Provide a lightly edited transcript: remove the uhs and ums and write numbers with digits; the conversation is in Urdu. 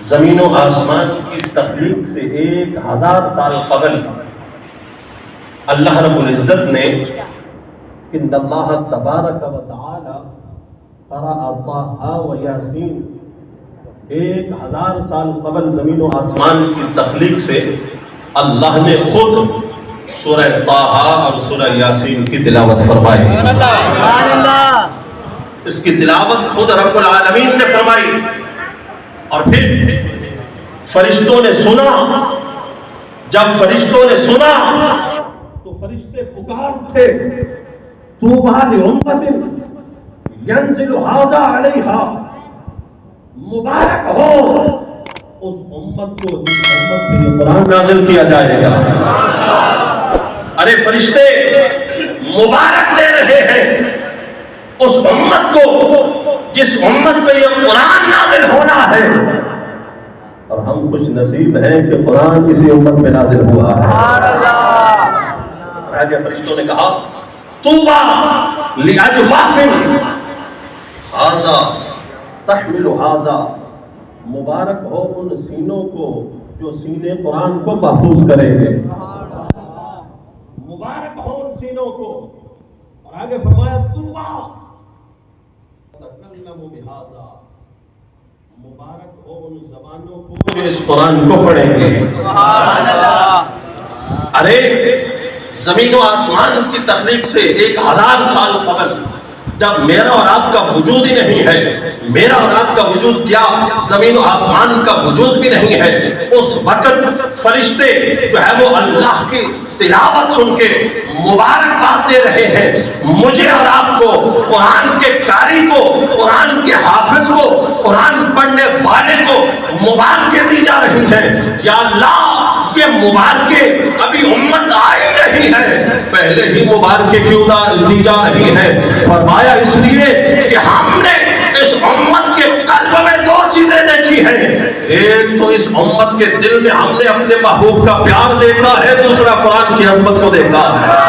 زمین و آسمان کی تخلیق سے 1000 سال قبل اللہ رب العزت نے ان اللہ تبارک و تعالی قرأ طٰہٰ و یاسین 1000 سال قبل زمین و آسمان کی تخلیق سے اللہ نے خود سورہ طٰہٰ اور سورہ یاسین کی تلاوت فرمائی۔ اس کی تلاوت خود رب العالمین نے فرمائی، اور پھر فرشتوں نے سنا۔ جب فرشتوں نے سنا تو فرشتے پکار اٹھے، طوبیٰ لأمۃ ینزل ھذا علیہا، مبارک ہو اس امت کو جس امت پہ یہ قرآن نازل کیا جائے گا۔ ارے فرشتے مبارک دے رہے ہیں اس امت کو جس امت پہ یہ قرآن نازل ہونا ہے، اور ہم خوش نصیب ہیں کہ قرآن کسی امت پہ نازل ہوا ہے۔ آگے فرشتوں نے کہا طوبیٰ لأجواف ھذا تحمل ھذا، مبارک ہو ان سینوں کو جو سینے قرآن کو محفوظ کریں گے، مبارک ہو ان سینوں کو۔ اور آگے فرمایا طوبیٰ تکلموا بھذا، مبارک ہو ان زبانوں کو جو اس قرآن کو پڑھیں گے۔ ارے زمین و آسمان کی تخلیق سے 1000 سال قبل جب میرا اور آپ کا وجود ہی نہیں ہے، میرا اور آپ کا وجود کیا زمین و آسمان کا وجود بھی نہیں ہے، اس وقت فرشتے جو ہے وہ اللہ کی تلاوت سن کے مبارکباد دے رہے ہیں مجھے اور آپ کو، قرآن کے قاری کو، قرآن کے حافظ کو، قرآن پڑھنے والے کو مبارکیں دی جا رہی ہیں۔ یا اللہ یہ مبارکیں ابھی امت آئی نہیں ہے، پہلے ہی مبارکیں کیوں دی جا رہی ہیں؟ فرمایا اس لیے کہ ہم نے اس امت کے قلب میں 2 چیزیں دیکھی ہیں۔ ایک تو اس امت کے دل میں ہم نے اپنے محبوب کا پیار دیکھا ہے، دوسرا قرآن کی عظمت کو دیکھا ہے۔